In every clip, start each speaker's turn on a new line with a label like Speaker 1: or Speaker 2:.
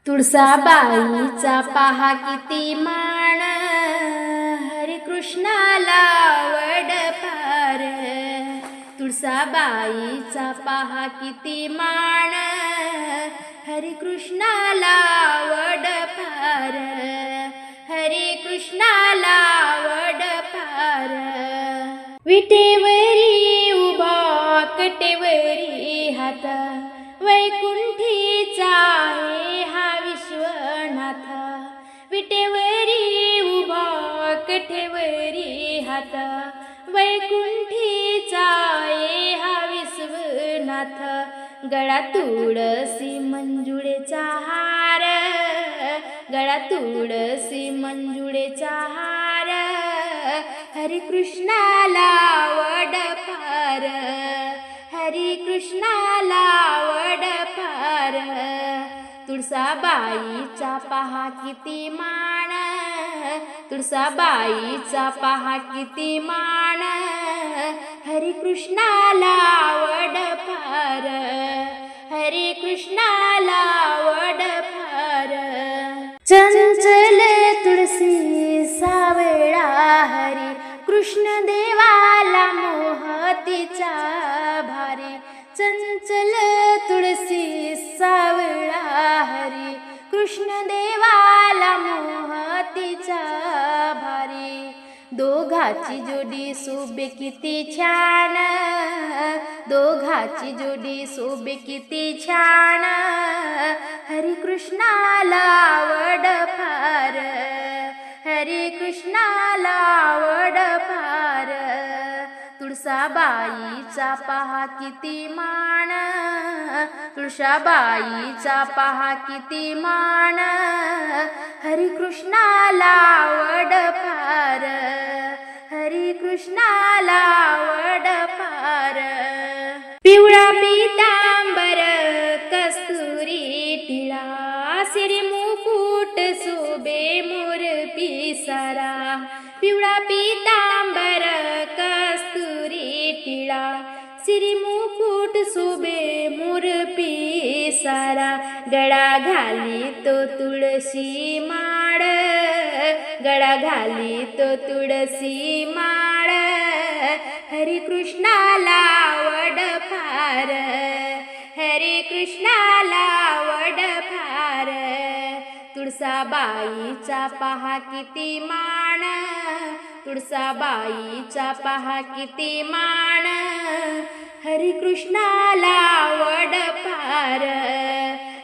Speaker 1: तुळसाबाईचा पहा किती मान, हरी कृष्णाला वडपार. तुळसाबाईचा पहा किती मान, हरी कृष्णाला वडपार. हरी कृष्णाला वडपार. विटेवरी उभा कटेवरी हात, वैकुंठीचा आहे हा विश्वनाथ. विटेवरी उभा कटेवरी हात, वैकुंठीचा आहे हा विश्वनाथ. गळा तुळसी मंजुळेचा हार, गळा तुळसी मंजुळेचा हार. हरी कृष्णाला वडपार. हरी कृष्णाला वडपार. तुळसाबाईचा पहा किती मान, तुळसाबाईचा पहा किती मान. हरी कृष्णाला वडपार. हरी कृष्णाला वडपार. चंचल तुळसी सावळा, हरी कृष्ण देवाला मोहतीचा भारी. चंचल तुळसी सावळा, हरी कृष्ण देवाला मोहतीचा भारी. दोघाची जोडी शोभे किती छान, दोघाची जोडी शोभे किती छान. हरी कृष्णाला वडपार. हरी कृष्णाला वडपार. तुळसाबाईचा पहा किती मान, तुळसाबाईचा पहा किती मान. हरी कृष्णाला वडपार. हरी कृष्णाला वडपार. पिवळा पीतांबर कस्तुरी टिळा, सिरी मुकुट शोभे मोर पिसारा. पिवळा पीतांबर कस्तुरी टिळा, सिरी मुकुट शोभे मोर पिसारा. गळा घाली तो तुळशी माळ, गळा घाली तो तुळशी माळ. हरी कृष्णाला वडपार. हरी कृष्णाला वडपार. तुळसाबाईचा पहा किती मान, तुळसाबाईचा पहा किती मान. हरी कृष्णाला वडपार.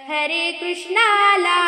Speaker 1: हरी कृष्णाला